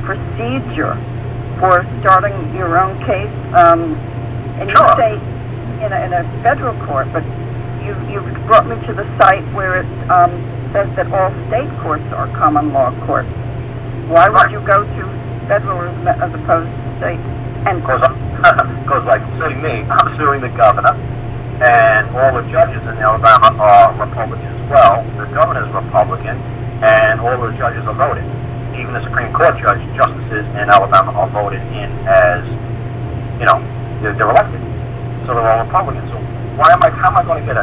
procedure for starting your own case? And you say in a federal court, but you've brought me to the site where it says that all state courts are common law courts. Why would you go to federal as opposed to state? And because like, say me, I'm suing the governor, and all the judges in Alabama are Republicans as well. The governor's Republican, and all the judges are voted. Even the Supreme Court justices in Alabama are voted in as, they're elected. So they're all Republicans. So how am I going to get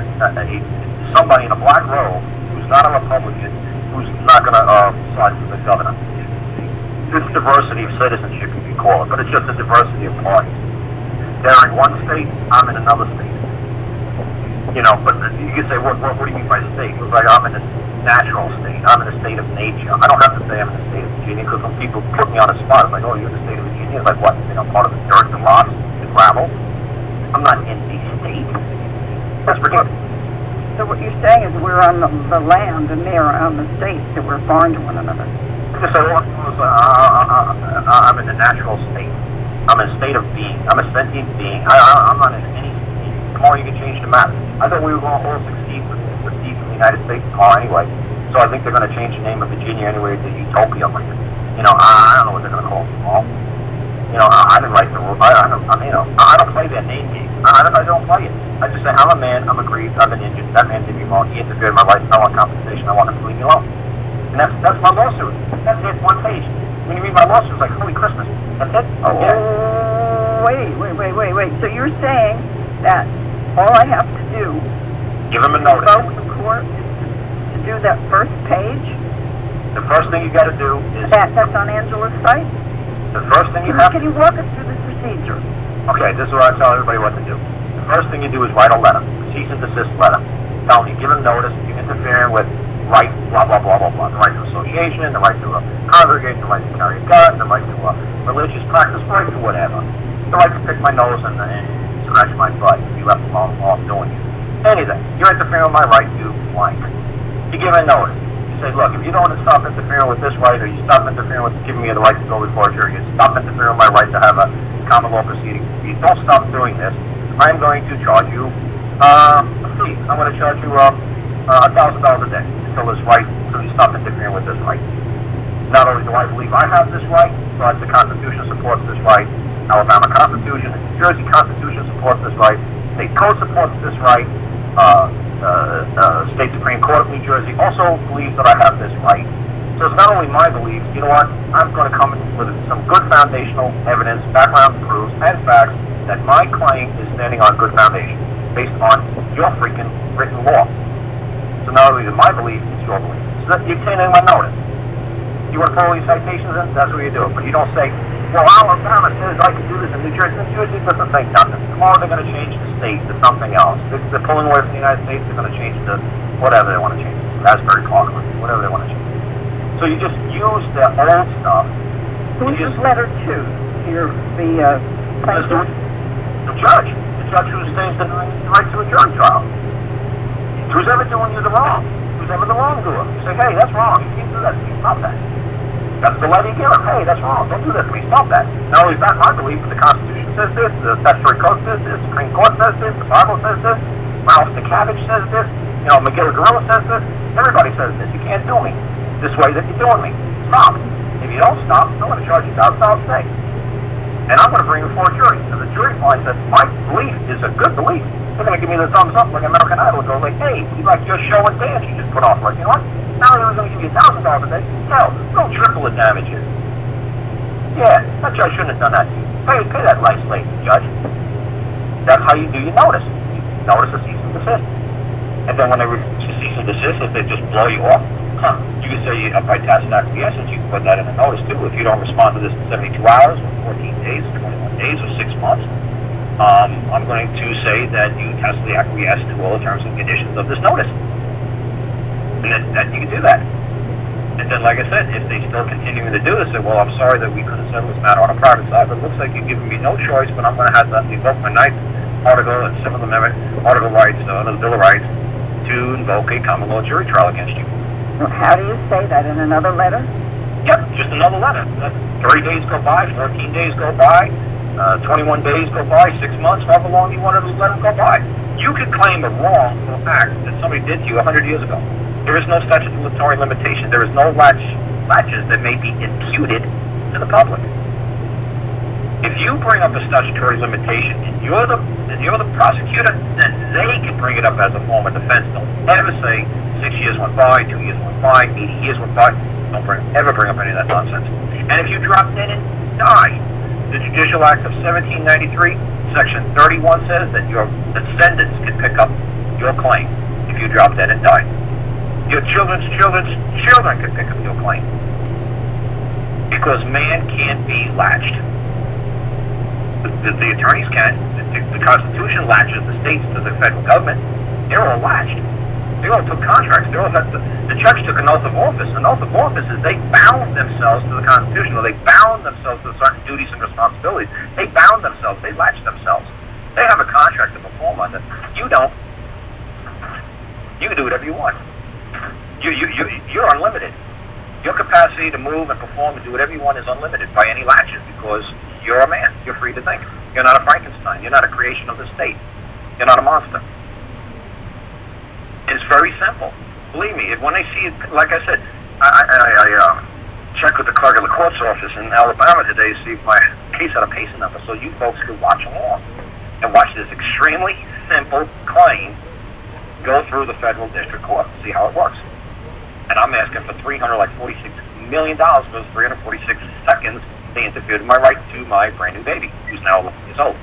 somebody in a black robe who's not a Republican, who's not going to side for the governor? It's diversity of citizenship, you can call it, but it's just a diversity of parties. They're in one state, I'm in another state. But you can say, what do you mean by state? It's like I'm in a natural state. I'm in a state of nature. I don't have to say I'm in the state of Virginia, because when people put me on a spot, it's like, oh, you're in the state of Virginia? It's like, what? Part of the dirt, the rocks, the gravel? I'm not in the state. That's ridiculous. So what you're saying is we're on the land and they're on the state, that we're foreign to one another. Just say, I'm in the natural state. I'm in a state of being. I'm a sentient being. I'm not in any state. Tomorrow you can change the map. I thought we were going to all succeed from the United States tomorrow anyway. So I think they're going to change the name of Virginia anyway to Utopia. I don't know what they're going to call it tomorrow. I didn't write the rules. I don't play their name game. I don't play it. I just say, I'm a man, I'm aggrieved, I've been injured, that man did me wrong, he interfered in my life, I want compensation, I want him to leave me alone. And that's my lawsuit. That's it, one page. When you read my lawsuit, it's like, holy Christmas. That's it? Okay. Wait. So you're saying that all I have to do give him a notice. Go to the court to do that first page? The first thing you got to do is... That's on Angela's site? The first thing you have to... Can you walk us through this procedure? Okay, this is what I tell everybody what to do. The first thing you do is write a letter, a cease and desist letter. Tell them you give them notice, you're interfering with right, blah, blah, blah, blah, blah. The right to association, the right to congregate, the right to carry a gun, the right to religious practice, the right to whatever. The right to pick my nose and scratch my butt if you left them off doing it. Anything. You're interfering with my right to blank. You give a notice. You say, look, if you don't stop interfering with this right, or you stop interfering with giving me the right to go before a jury, you stop interfering with my right to have a common law proceeding, if you don't stop doing this, I'm going to charge you a fee. I'm going to charge you $1,000 a day until you stop interfering with this right. Not only do I believe I have this right, but the Constitution supports this right. Alabama Constitution and New Jersey Constitution supports this right. State Code supports this right. State Supreme Court of New Jersey also believes that I have this right. So it's not only my belief, you know what, I'm going to come in with some good foundational evidence, background proofs, and facts that my claim is standing on good foundation, based on your freaking written law. So not only is it my belief, it's your belief. So that you're obtaining my notice. You want to pull these citations in? That's what you do. But you don't say, well, Alabama says I can do this in New Jersey. New Jersey doesn't say nothing. Tomorrow they're going to change the state to something else. They're pulling away from the United States. They're going to change to whatever they want to change. Raspberry Parkway, whatever they want to change. So you just use their old stuff. Who's this letter to? The plaintiff? The judge. The judge who stays denying the right to a jury trial. Who's ever doing you the wrong? Who's ever the wrongdoer? You say, hey, that's wrong. You can't do that. Please stop that. That's the letter you give him. Hey, that's wrong. Don't do that. Please stop that. Not only is that my belief, but the Constitution says this, the statutory code says this, the Supreme Court says this, the Bible says this, Ralph McCavish says this, McGill Gorilla says this. Everybody says this. You can't do me this way that you're doing me. Stop. If you don't stop, I'm going to charge you $1,000 a day. And I'm going to bring it before a jury. So the jury finds that my belief is a good belief. They're going to give me the thumbs up like American Idol. Go like, hey, we like your show and dance you just put off. Like, you know what? Now they're going to give you $1,000 a day. Hell, don't triple the damages. Yeah, that judge shouldn't have done that to you. Pay that life slave, Judge. That's how you do your notice. You notice a cease and desist. And then when they cease and desist, if they just blow you off, you can say by tacit acquiescence, you can put that in a notice too. If you don't respond to this in 72 hours, or 14 days, or 21 days, or 6 months, I'm going to say that you tacitly acquiesce to all the terms and conditions of this notice. And that you can do that. And then, like I said, if they still continuing to do this, say, well, I'm sorry that we couldn't settle this matter on a private side, but it looks like you're giving me no choice, but I'm going to have to invoke my 9th article and 7th Amendment, article of rights, under the Bill of Rights, to invoke a common law jury trial against you. Well, how do you say that? In another letter? Yep, just another letter. 30 days go by, 14 days go by, 21 days go by, 6 months, however long you want to let them go by. You could claim a wrongful act that somebody did to you 100 years ago. There is no statutory limitation. There is no latches that may be imputed to the public. If you bring up a statutory limitation and you're the prosecutor, then they can bring it up as a form of defense. Don't ever say 6 years went by, 2 years went by, 80 years went by. Don't ever bring up any of that nonsense. And if you drop dead and die, the Judicial Act of 1793, Section 31 says that your descendants can pick up your claim if you drop dead and die. Your children's children's children can pick up your claim. Because man can't be latched. The attorneys can. The Constitution latches the states to the federal government. They're all latched. They all took contracts. They all the judge took an oath of office. An oath of office is they bound themselves to the Constitution, or they bound themselves to certain duties and responsibilities. They bound themselves. They latched themselves. They have a contract to perform under. You don't. You can do whatever you want. You're unlimited. Your capacity to move and perform and do whatever you want is unlimited by any latches, because you're a man. You're free to think. You're not a Frankenstein. You're not a creation of the state. You're not a monster. It's very simple. Believe me, when I see it, like I said, I checked with the clerk of the court's office in Alabama today to see if my case had a pacing number, so you folks could watch along and watch this extremely simple claim go through the federal district court and see how it works. And I'm asking for $346 million for 346 seconds they interfered with my right to my brand new baby, who's now 11 years old.